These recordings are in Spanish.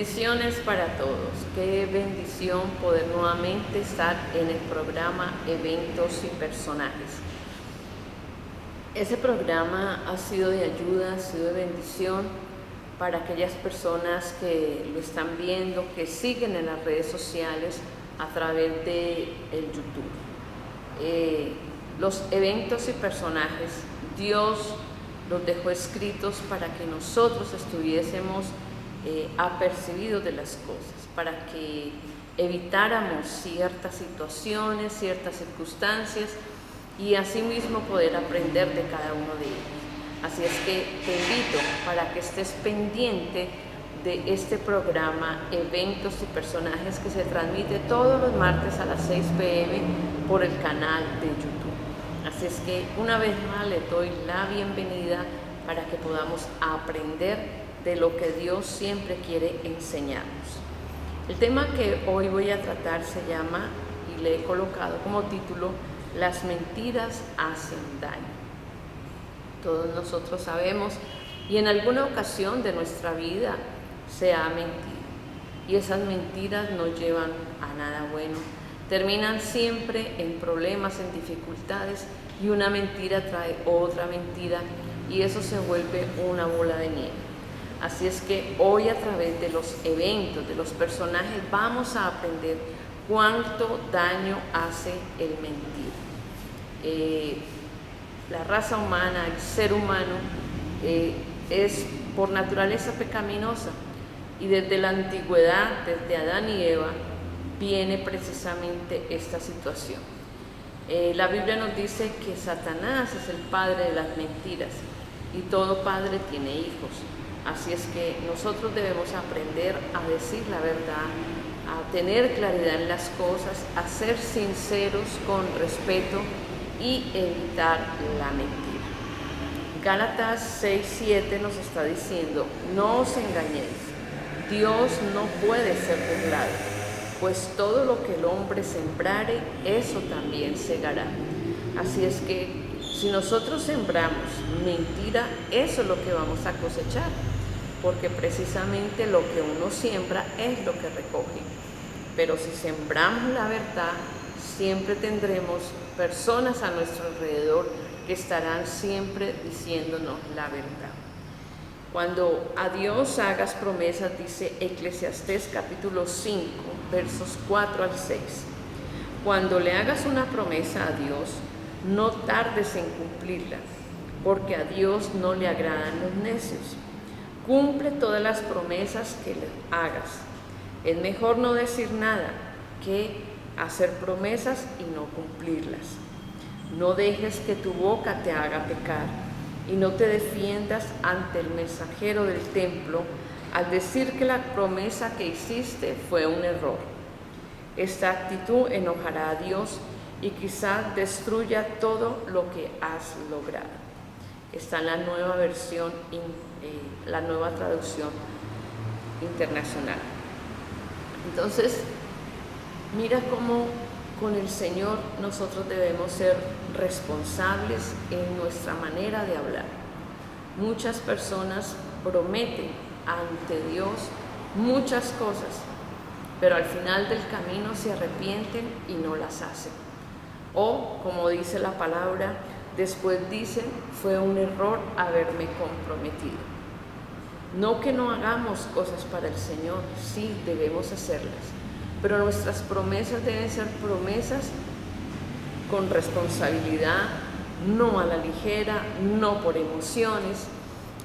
Bendiciones para todos. Qué bendición poder nuevamente estar en el programa Eventos y Personajes. Ese programa ha sido de ayuda, ha sido de bendición para aquellas personas que lo están viendo, que siguen en las redes sociales a través de el YouTube. Los eventos y personajes, Dios los dejó escritos para que nosotros estuviésemos apercibidos de las cosas, para que evitáramos ciertas situaciones, ciertas circunstancias y asimismo poder aprender de cada uno de ellos. Así es que te invito para que estés pendiente de este programa Eventos y Personajes que se transmite todos los martes a las 6 p.m. por el canal de YouTube. Así es que una vez más le doy la bienvenida para que podamos aprender de lo que Dios siempre quiere enseñarnos. El tema que hoy voy a tratar se llama, y le he colocado como título, Las mentiras hacen daño. Todos nosotros sabemos, y en alguna ocasión de nuestra vida se ha mentido, y esas mentiras no llevan a nada bueno, terminan siempre en problemas, en dificultades, y una mentira trae otra mentira, y eso se vuelve una bola de nieve. Así es que hoy a través de los eventos, de los personajes, vamos a aprender cuánto daño hace el mentir. La raza humana, el ser humano, es por naturaleza pecaminosa y desde la antigüedad, desde Adán y Eva, viene precisamente esta situación. La Biblia nos dice que Satanás es el padre de las mentiras y todo padre tiene hijos. Así es que nosotros debemos aprender a decir la verdad, a tener claridad en las cosas, a ser sinceros con respeto y evitar la mentira. Gálatas 6:7 nos está diciendo: no os engañéis, Dios no puede ser burlado, pues todo lo que el hombre sembrare, eso también segará. Así es que si nosotros sembramos mentira, eso es lo que vamos a cosechar, porque precisamente lo que uno siembra es lo que recoge. Pero si sembramos la verdad, siempre tendremos personas a nuestro alrededor que estarán siempre diciéndonos la verdad. Cuando a Dios hagas promesas, dice Eclesiastés capítulo 5, versos 4 al 6. Cuando le hagas una promesa a Dios, no tardes en cumplirla, porque a Dios no le agradan los necios. Cumple todas las promesas que le hagas. Es mejor no decir nada que hacer promesas y no cumplirlas. No dejes que tu boca te haga pecar y no te defiendas ante el mensajero del templo al decir que la promesa que hiciste fue un error. Esta actitud enojará a Dios y quizás destruya todo lo que has logrado. Está en la nueva versión, la nueva traducción internacional. Entonces, mira cómo con el Señor nosotros debemos ser responsables en nuestra manera de hablar. Muchas personas prometen ante Dios muchas cosas, pero al final del camino se arrepienten y no las hacen. O, como dice la palabra, después dicen, fue un error haberme comprometido. No que no hagamos cosas para el Señor, sí debemos hacerlas, pero nuestras promesas deben ser promesas con responsabilidad, no a la ligera, no por emociones,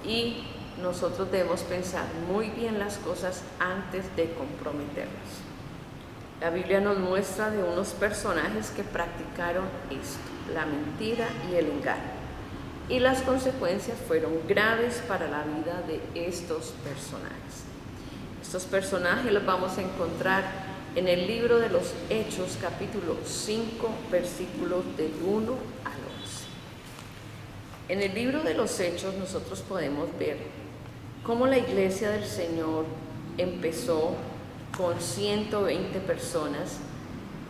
y nosotros debemos pensar muy bien las cosas antes de comprometernos. La Biblia nos muestra de unos personajes que practicaron esto, la mentira y el engaño. Y las consecuencias fueron graves para la vida de estos personajes. Estos personajes los vamos a encontrar en el libro de los Hechos, capítulo 5, versículos del 1 al 11. En el libro de los Hechos nosotros podemos ver cómo la iglesia del Señor empezó con 120 personas,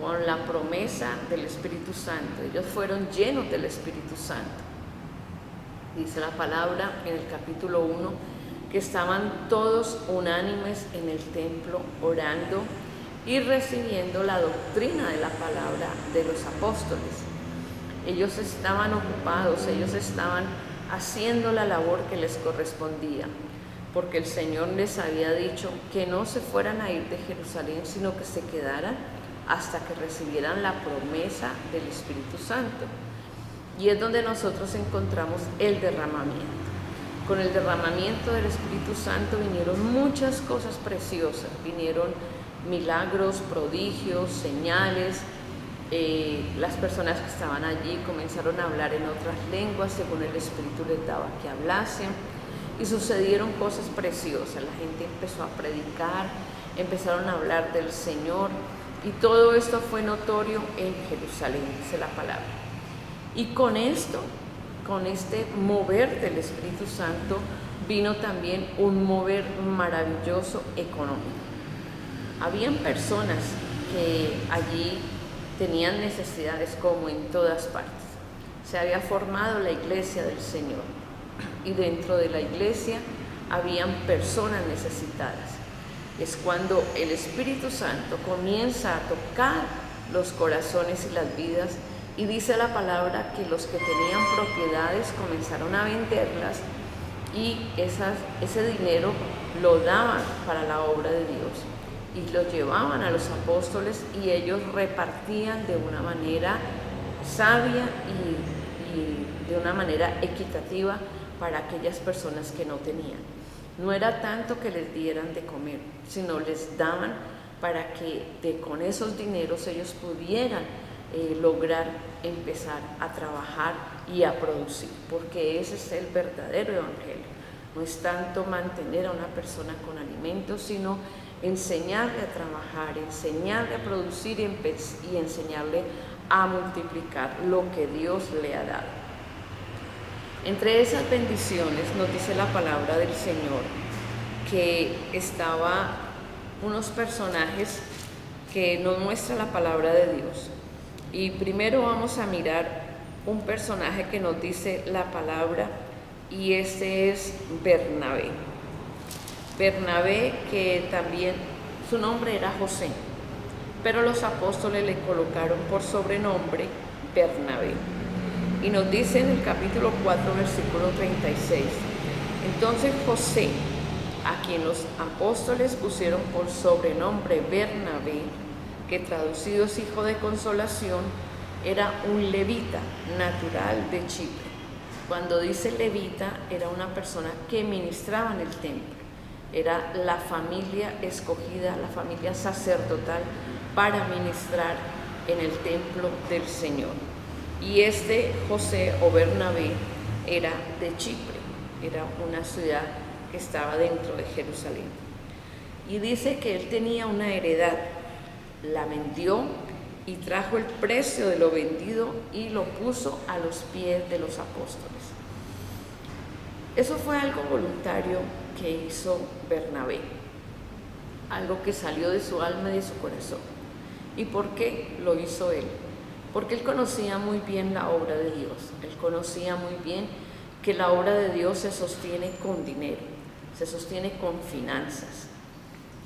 con la promesa del Espíritu Santo. Ellos fueron llenos del Espíritu Santo. Dice la palabra en el capítulo 1 que estaban todos unánimes en el templo orando y recibiendo la doctrina de la palabra de los apóstoles. Ellos estaban ocupados, ellos estaban haciendo la labor que les correspondía, porque el Señor les había dicho que no se fueran a ir de Jerusalén, sino que se quedaran hasta que recibieran la promesa del Espíritu Santo. Y es donde nosotros encontramos el derramamiento. Con el derramamiento del Espíritu Santo vinieron muchas cosas preciosas, vinieron milagros, prodigios, señales. Las personas que estaban allí comenzaron a hablar en otras lenguas según el Espíritu les daba que hablasen, y sucedieron cosas preciosas. La gente empezó a predicar, empezaron a hablar del Señor, y todo esto fue notorio en Jerusalén, dice la palabra. Y con esto, con este mover del Espíritu Santo, vino también un mover maravilloso económico. Habían personas que allí tenían necesidades como en todas partes. Se había formado la iglesia del Señor, y dentro de la iglesia habían personas necesitadas. Es cuando el Espíritu Santo comienza a tocar los corazones y las vidas, y dice la palabra que los que tenían propiedades comenzaron a venderlas, y ese dinero lo daban para la obra de Dios, y lo llevaban a los apóstoles, y ellos repartían de una manera sabia y de una manera equitativa para aquellas personas que no tenían. No era tanto que les dieran de comer, sino les daban para que con esos dineros ellos pudieran lograr empezar a trabajar y a producir, porque ese es el verdadero evangelio. No es tanto mantener a una persona con alimentos, sino enseñarle a trabajar, enseñarle a producir y enseñarle a multiplicar lo que Dios le ha dado. Entre esas bendiciones nos dice la palabra del Señor que estaban unos personajes que nos muestra la palabra de Dios. Y primero vamos a mirar un personaje que nos dice la palabra, y este es Bernabé. Bernabé, que también su nombre era José, pero los apóstoles le colocaron por sobrenombre Bernabé. Y nos dice en el capítulo 4, versículo 36, entonces José, a quien los apóstoles pusieron por sobrenombre Bernabé, que traducido es hijo de consolación, era un levita natural de Chipre. Cuando dice levita, era una persona que ministraba en el templo, era la familia escogida, la familia sacerdotal para ministrar en el templo del Señor. Y este José o Bernabé era de Chipre, era una ciudad que estaba dentro de Jerusalén. Y dice que él tenía una heredad, la vendió y trajo el precio de lo vendido y lo puso a los pies de los apóstoles. Eso fue algo voluntario que hizo Bernabé, algo que salió de su alma y de su corazón. ¿Y por qué lo hizo él? Porque él conocía muy bien la obra de Dios, él conocía muy bien que la obra de Dios se sostiene con dinero, se sostiene con finanzas,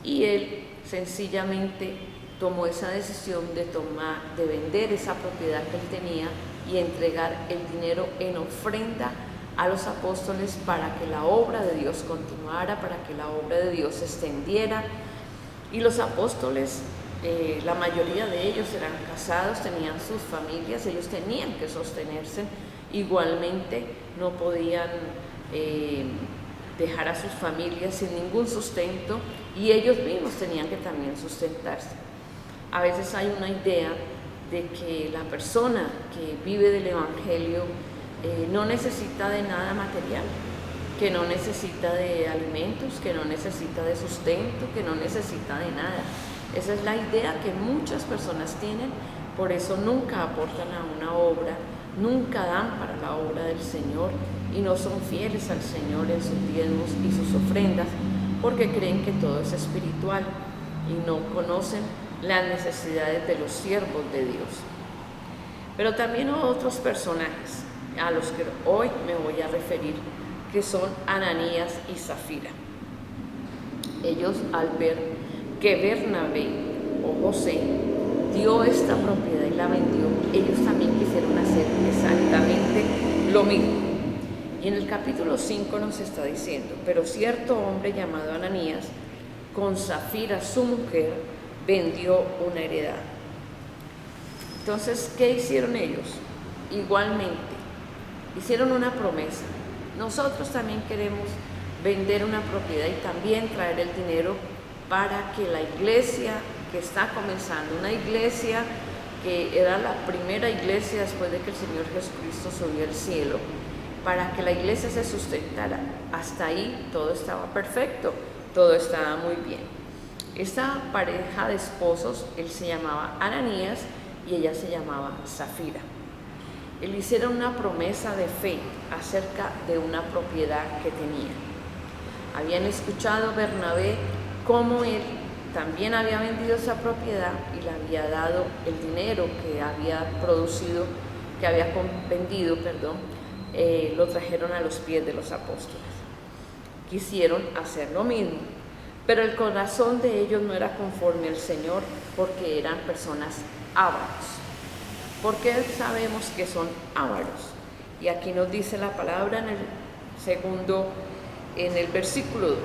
y él sencillamente tomó esa decisión de vender esa propiedad que él tenía y entregar el dinero en ofrenda a los apóstoles para que la obra de Dios continuara, para que la obra de Dios se extendiera. Y los apóstoles, la mayoría de ellos eran casados, tenían sus familias, ellos tenían que sostenerse, igualmente no podían dejar a sus familias sin ningún sustento, y ellos mismos tenían que también sustentarse. A veces hay una idea de que la persona que vive del Evangelio no necesita de nada material, que no necesita de alimentos, que no necesita de sustento, que no necesita de nada. Esa es la idea que muchas personas tienen, por eso nunca aportan a una obra, nunca dan para la obra del Señor y no son fieles al Señor en sus diezmos y sus ofrendas, porque creen que todo es espiritual y no conocen las necesidades de los siervos de Dios. Pero también otros personajes a los que hoy me voy a referir, que son Ananías y Zafira. Ellos, al ver que Bernabé o José dio esta propiedad y la vendió, ellos también quisieron hacer exactamente lo mismo. Y en el capítulo 5 nos está diciendo: pero cierto hombre llamado Ananías, con Zafira su mujer, vendió una heredad. Entonces, ¿qué hicieron ellos? Igualmente, hicieron una promesa. Nosotros también queremos vender una propiedad y también traer el dinero para que la iglesia que está comenzando, una iglesia que era la primera iglesia después de que el Señor Jesucristo subió al cielo, para que la iglesia se sustentara. Hasta ahí todo estaba perfecto, todo estaba muy bien. Esta pareja de esposos, él se llamaba Ananías y ella se llamaba Zafira. Le hicieron una promesa de fe acerca de una propiedad que tenían. Habían escuchado Bernabé cómo él también había vendido esa propiedad y le había dado el dinero que había producido, que había vendido, lo trajeron a los pies de los apóstoles. Quisieron hacer lo mismo, pero el corazón de ellos no era conforme al Señor, porque eran personas ávaros. ¿Por qué sabemos que son ávaros? Y aquí nos dice la palabra en el versículo 2: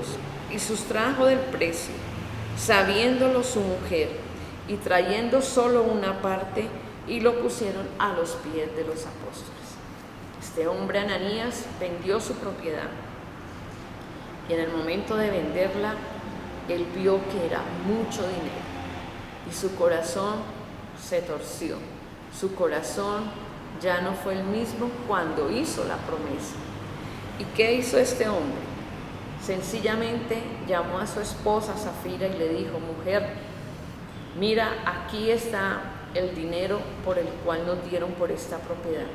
y sustrajo del precio, sabiéndolo su mujer, y trayendo solo una parte, y lo pusieron a los pies de los apóstoles. Este hombre Ananías vendió su propiedad, y en el momento de venderla, él vio que era mucho dinero, y su corazón se torció. Su corazón ya no fue el mismo cuando hizo la promesa. ¿Y qué hizo este hombre? Sencillamente llamó a su esposa Zafira y le dijo: mujer, mira, aquí está el dinero por el cual nos dieron por esta propiedad,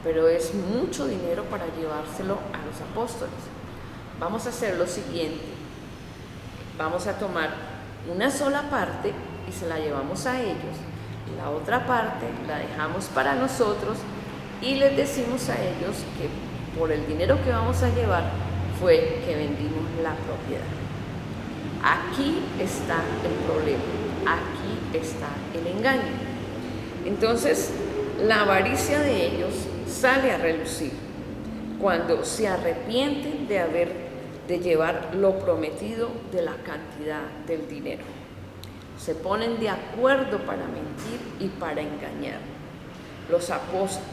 pero es mucho dinero para llevárselo a los apóstoles. Vamos a hacer lo siguiente: vamos a tomar una sola parte y se la llevamos a ellos, la otra parte la dejamos para nosotros y les decimos a ellos que por el dinero que vamos a llevar fue que vendimos la propiedad. Aquí está el problema, aquí está el engaño. Entonces, la avaricia de ellos sale a relucir cuando se arrepienten de llevar lo prometido de la cantidad del dinero. Se ponen de acuerdo para mentir y para engañar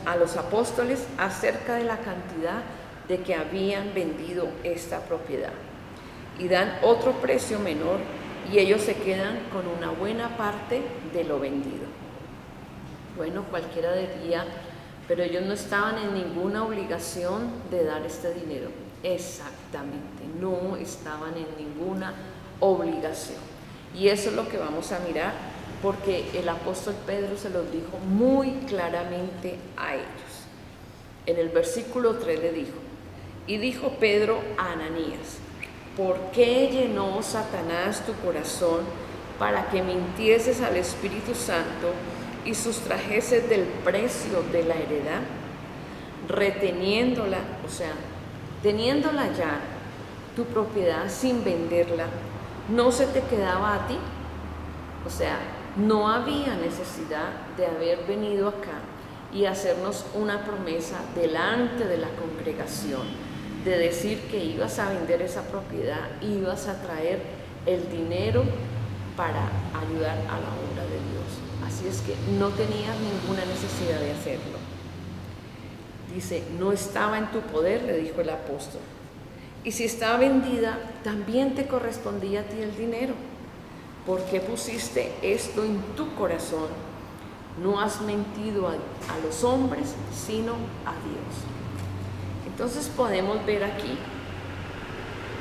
a los apóstoles acerca de la cantidad de que habían vendido esta propiedad, y dan otro precio menor, y ellos se quedan con una buena parte de lo vendido. Bueno, cualquiera diría: pero ellos no estaban en ninguna obligación de dar este dinero. Exactamente, no estaban en ninguna obligación. Y eso es lo que vamos a mirar, porque el apóstol Pedro se los dijo muy claramente a ellos. En el versículo 3 le dijo: y dijo Pedro a Ananías: ¿por qué llenó Satanás tu corazón para que mintieses al Espíritu Santo y sustrajeses del precio de la heredad, reteniéndola, o sea, teniéndola ya tu propiedad sin venderla? ¿No se te quedaba a ti? O sea, no había necesidad de haber venido acá y hacernos una promesa delante de la congregación, de decir que ibas a vender esa propiedad, ibas a traer el dinero para ayudar a la obra de Dios. Así es que no tenías ninguna necesidad de hacerlo. Dice: no estaba en tu poder, le dijo el apóstol. Y si estaba vendida, también te correspondía a ti el dinero. ¿Por qué pusiste esto en tu corazón? No has mentido a los hombres, sino a Dios. Entonces podemos ver aquí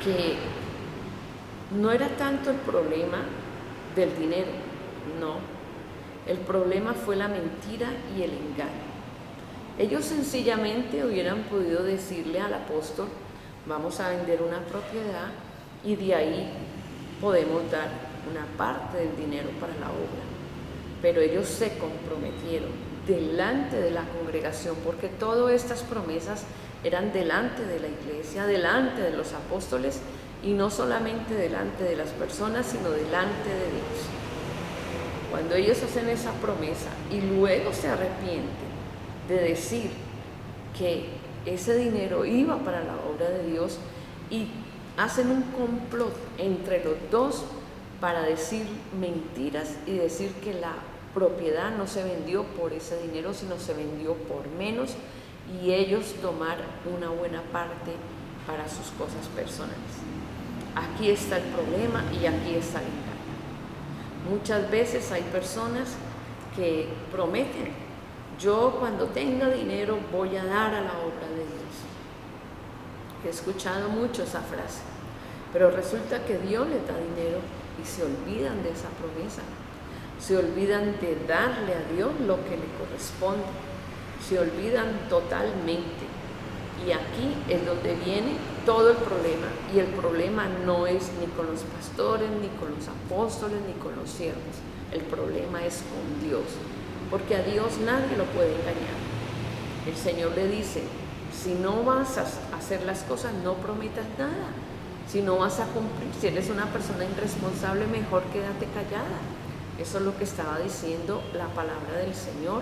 que no era tanto el problema del dinero, no. El problema fue la mentira y el engaño. Ellos sencillamente hubieran podido decirle al apóstol: vamos a vender una propiedad y de ahí podemos dar una parte del dinero para la obra. pero ellos se comprometieron delante de la congregación, porque todas estas promesas eran delante de la iglesia, delante de los apóstoles, y no solamente delante de las personas, sino delante de Dios. Cuando ellos hacen esa promesa y luego se arrepienten de decir que ese dinero iba para la obra de Dios y hacen un complot entre los dos para decir mentiras y decir que la propiedad no se vendió por ese dinero, sino se vendió por menos, y ellos tomar una buena parte para sus cosas personales. Aquí está el problema y aquí está el engaño. Muchas veces hay personas que prometen: yo cuando tenga dinero voy a dar a la obra de Dios. He escuchado mucho esa frase, pero resulta que Dios les da dinero y se olvidan de esa promesa, se olvidan de darle a Dios lo que le corresponde, se olvidan totalmente. Y aquí es donde viene todo el problema, y el problema no es ni con los pastores, ni con los apóstoles, ni con los siervos. El problema es con Dios, porque a Dios nadie lo puede engañar. El Señor le dice: si no vas a hacer las cosas, no prometas nada. Si no vas a cumplir, si eres una persona irresponsable, mejor quédate callada. Eso es lo que estaba diciendo la palabra del Señor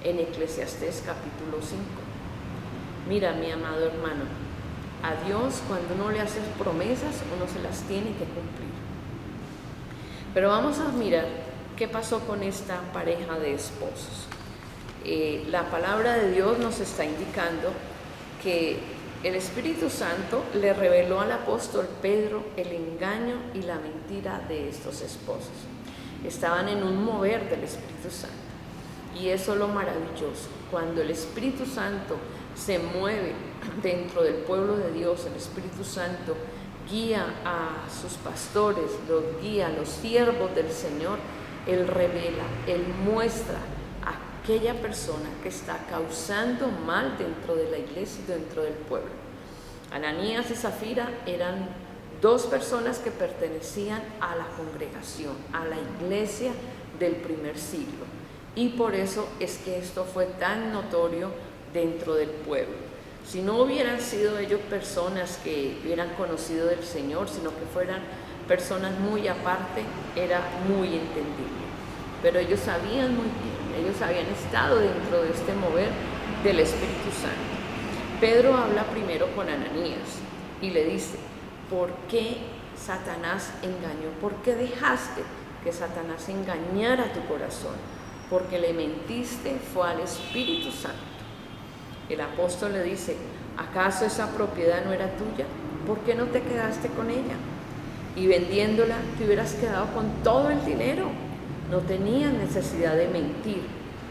en Eclesiastés capítulo 5. Mira, mi amado hermano, a Dios cuando uno le hace promesas, uno se las tiene que cumplir. Pero vamos a mirar qué pasó con esta pareja de esposos. La palabra de Dios nos está indicando que el Espíritu Santo le reveló al apóstol Pedro el engaño y la mentira de estos esposos. Estaban en un mover del Espíritu Santo. Y eso es lo maravilloso. Cuando el Espíritu Santo se mueve dentro del pueblo de Dios, el Espíritu Santo guía a sus pastores, los guía a los siervos del Señor. Él revela, Él muestra a aquella persona que está causando mal dentro de la iglesia y dentro del pueblo. Ananías y Zafira eran dos personas que pertenecían a la congregación, a la iglesia del primer siglo. Y por eso es que esto fue tan notorio dentro del pueblo. Si no hubieran sido ellos personas que hubieran conocido del Señor, sino que fueran personas muy aparte, era muy entendible. Pero ellos sabían muy bien, ellos habían estado dentro de este mover del Espíritu Santo. Pedro habla primero con Ananías y le dice: ¿por qué Satanás engañó? ¿Por qué dejaste que Satanás engañara tu corazón? Porque le mentiste fue al Espíritu Santo. El apóstol le dice: ¿acaso esa propiedad no era tuya? ¿Por qué no te quedaste con ella? Y vendiéndola te hubieras quedado con todo el dinero. No tenías necesidad de mentir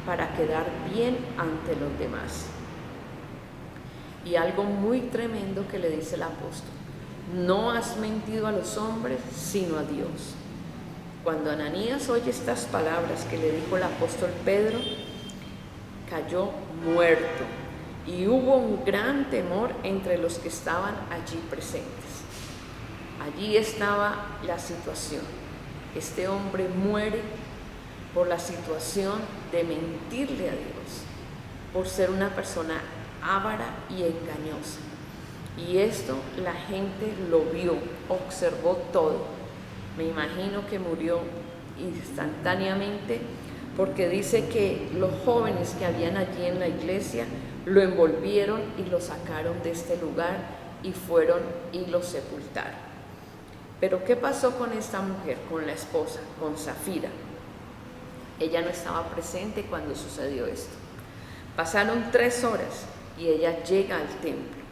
para quedar bien ante los demás. Y algo muy tremendo que le dice el apóstol: no has mentido a los hombres, sino a Dios. Cuando Ananías oye estas palabras que le dijo el apóstol Pedro, cayó muerto, y hubo un gran temor entre los que estaban allí presentes. Allí estaba la situación. Este hombre muere por la situación de mentirle a Dios, por ser una persona avara y engañosa. Y esto la gente lo vio, observó todo. Me imagino que murió instantáneamente, porque dice que los jóvenes que habían allí en la iglesia lo envolvieron y lo sacaron de este lugar y fueron y lo sepultaron. Pero ¿qué pasó con esta mujer, con la esposa, con Zafira? Ella no estaba presente cuando sucedió esto. Pasaron 3 horas y ella llega al templo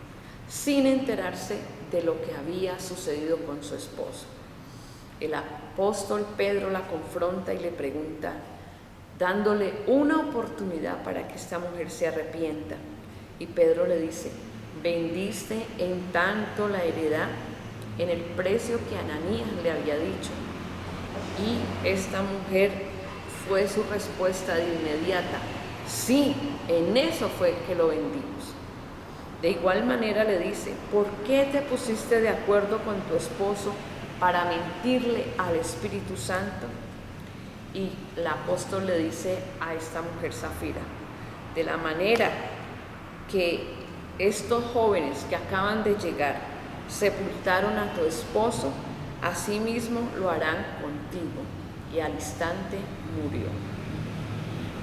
sin enterarse de lo que había sucedido con su esposo. El apóstol Pedro la confronta y le pregunta, dándole una oportunidad para que esta mujer se arrepienta. Y Pedro le dice: ¿vendiste en tanto la heredad? En el precio que Ananías le había dicho. Y esta mujer fue su respuesta de inmediata: sí, en eso fue que lo vendimos. De igual manera le dice: ¿por qué te pusiste de acuerdo con tu esposo para mentirle al Espíritu Santo? Y el apóstol le dice a esta mujer Zafira, de la manera que estos jóvenes que acaban de llegar sepultaron a tu esposo, asimismo lo harán contigo. Y al instante murió.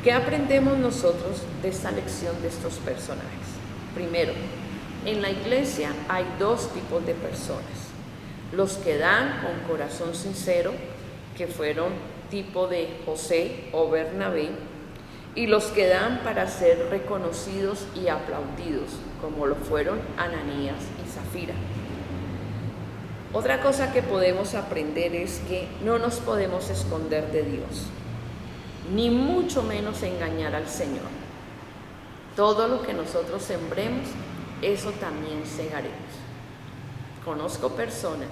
¿Qué aprendemos nosotros de esta lección de estos personajes? Primero, en la iglesia hay dos tipos de personas. Los que dan con corazón sincero, que fueron tipo de José o Bernabé, y los que dan para ser reconocidos y aplaudidos, como lo fueron Ananías y Zafira. Otra cosa que podemos aprender es que no nos podemos esconder de Dios, ni mucho menos engañar al Señor. Todo lo que nosotros sembremos, eso también segaremos. Conozco personas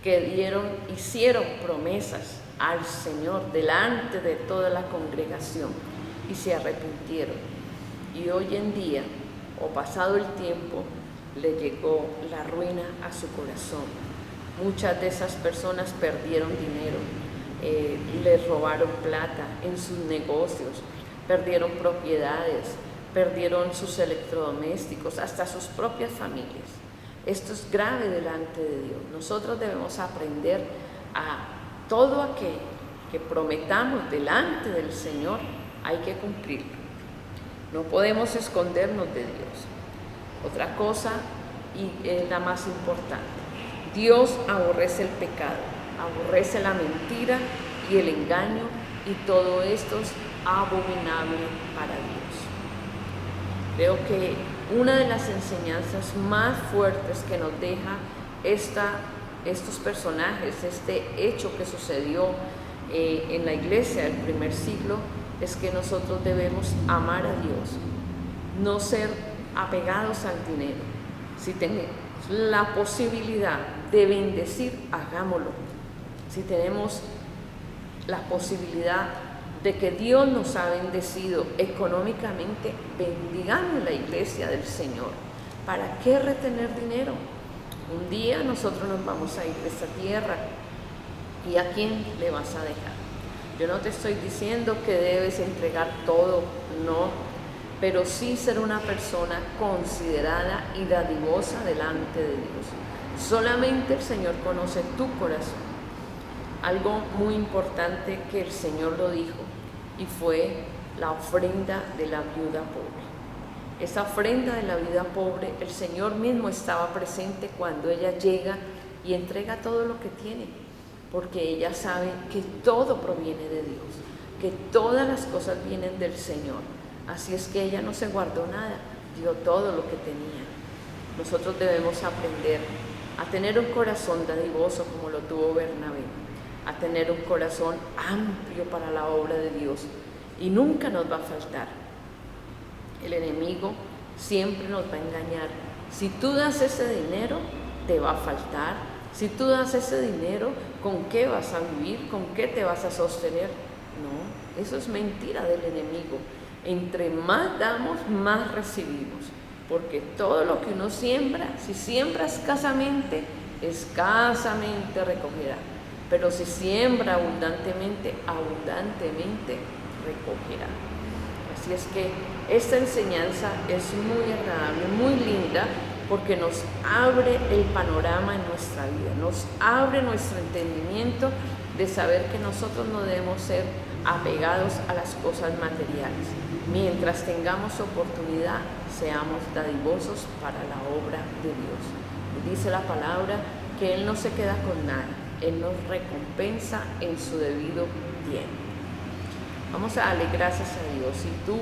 que hicieron promesas al Señor delante de toda la congregación y se arrepintieron. Y hoy en día, o pasado el tiempo, le llegó la ruina a su corazón. Muchas de esas personas perdieron dinero, les robaron plata en sus negocios, perdieron propiedades, perdieron sus electrodomésticos, hasta sus propias familias. Esto es grave delante de Dios. Nosotros debemos aprender a todo aquello que prometamos delante del Señor, hay que cumplirlo. No podemos escondernos de Dios. Otra cosa, y es la más importante, Dios aborrece el pecado, aborrece la mentira y el engaño, y todo esto es abominable para Dios. Creo que una de las enseñanzas más fuertes que nos deja estos personajes, este hecho que sucedió en la iglesia del primer siglo, es que nosotros debemos amar a Dios, no ser apegados al dinero. Si tenemos la posibilidad de bendecir, hagámoslo. Si tenemos la posibilidad de que Dios nos ha bendecido económicamente, bendigamos la iglesia del Señor. ¿Para qué retener dinero? Un día nosotros nos vamos a ir de esta tierra, ¿y a quién le vas a dejar? Yo no te estoy diciendo que debes entregar todo, no, pero sí ser una persona considerada y dadivosa delante de Dios. Solamente el Señor conoce tu corazón. Algo muy importante que el Señor lo dijo, y fue la ofrenda de la viuda pobre. Esa ofrenda de la viuda pobre, el Señor mismo estaba presente cuando ella llega y entrega todo lo que tiene, porque ella sabe que todo proviene de Dios, que todas las cosas vienen del Señor. Así es que ella no se guardó nada, dio todo lo que tenía. Nosotros debemos aprender a tener un corazón dadivoso como lo tuvo Bernabé, a tener un corazón amplio para la obra de Dios, y nunca nos va a faltar. El enemigo siempre nos va a engañar. Si tú das ese dinero, te va a faltar. Si tú das ese dinero, ¿con qué vas a vivir? ¿Con qué te vas a sostener? No, eso es mentira del enemigo. Entre más damos, más recibimos, porque todo lo que uno siembra, si siembra escasamente, escasamente recogerá, pero si siembra abundantemente, abundantemente recogerá. Así es que esta enseñanza es muy agradable, muy linda, porque nos abre el panorama en nuestra vida, nos abre nuestro entendimiento de saber que nosotros no debemos ser apegados a las cosas materiales. Mientras tengamos oportunidad, seamos dadivosos para la obra de Dios. Dice la palabra que Él no se queda con nada, Él nos recompensa en su debido tiempo. Vamos a darle gracias a Dios. Si tú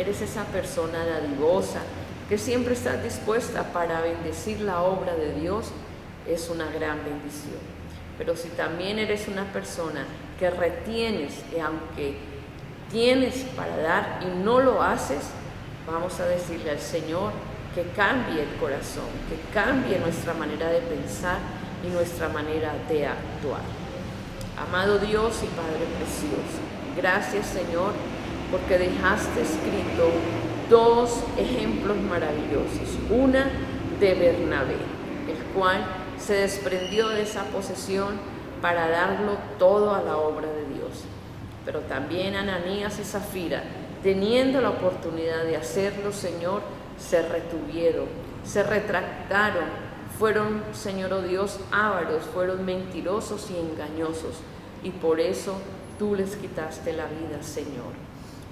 eres esa persona dadivosa, que siempre estás dispuesta para bendecir la obra de Dios, es una gran bendición. Pero si también eres una persona que retienes, y aunque tienes para dar y no lo haces, vamos a decirle al Señor que cambie el corazón, que cambie nuestra manera de pensar y nuestra manera de actuar. Amado Dios y Padre precioso, gracias Señor, porque dejaste escrito dos ejemplos maravillosos. Una de Bernabé, el cual se desprendió de esa posesión para darlo todo a la obra de Dios. Pero también Ananías y Zafira, teniendo la oportunidad de hacerlo, Señor, se retuvieron, se retractaron, fueron, Señor, oh Dios, ávaros, fueron mentirosos y engañosos, y por eso tú les quitaste la vida, Señor.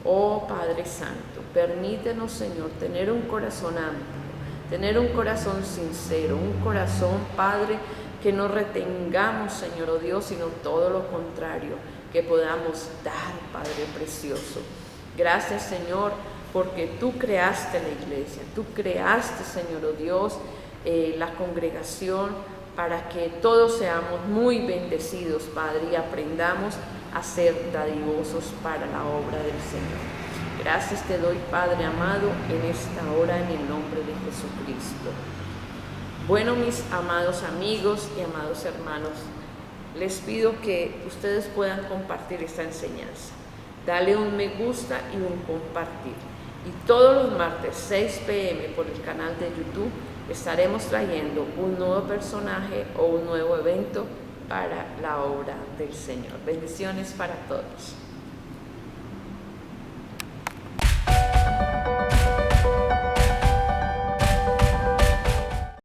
Oh Padre Santo, permítenos, Señor, tener un corazón amplio, tener un corazón sincero, un corazón, Padre, que no retengamos, Señor, oh Dios, sino todo lo contrario, que podamos dar, Padre precioso. Gracias, Señor, porque tú creaste la iglesia, tú creaste, Señor, oh Dios, la congregación, para que todos seamos muy bendecidos, Padre, y aprendamos a ser dadivosos para la obra del Señor. Gracias te doy, Padre amado, en esta hora, en el nombre de Jesucristo. Bueno, mis amados amigos y amados hermanos, les pido que ustedes puedan compartir esta enseñanza. Dale un me gusta y un compartir. Y todos los martes, 6 p.m. por el canal de YouTube, estaremos trayendo un nuevo personaje o un nuevo evento para la obra del Señor. Bendiciones para todos.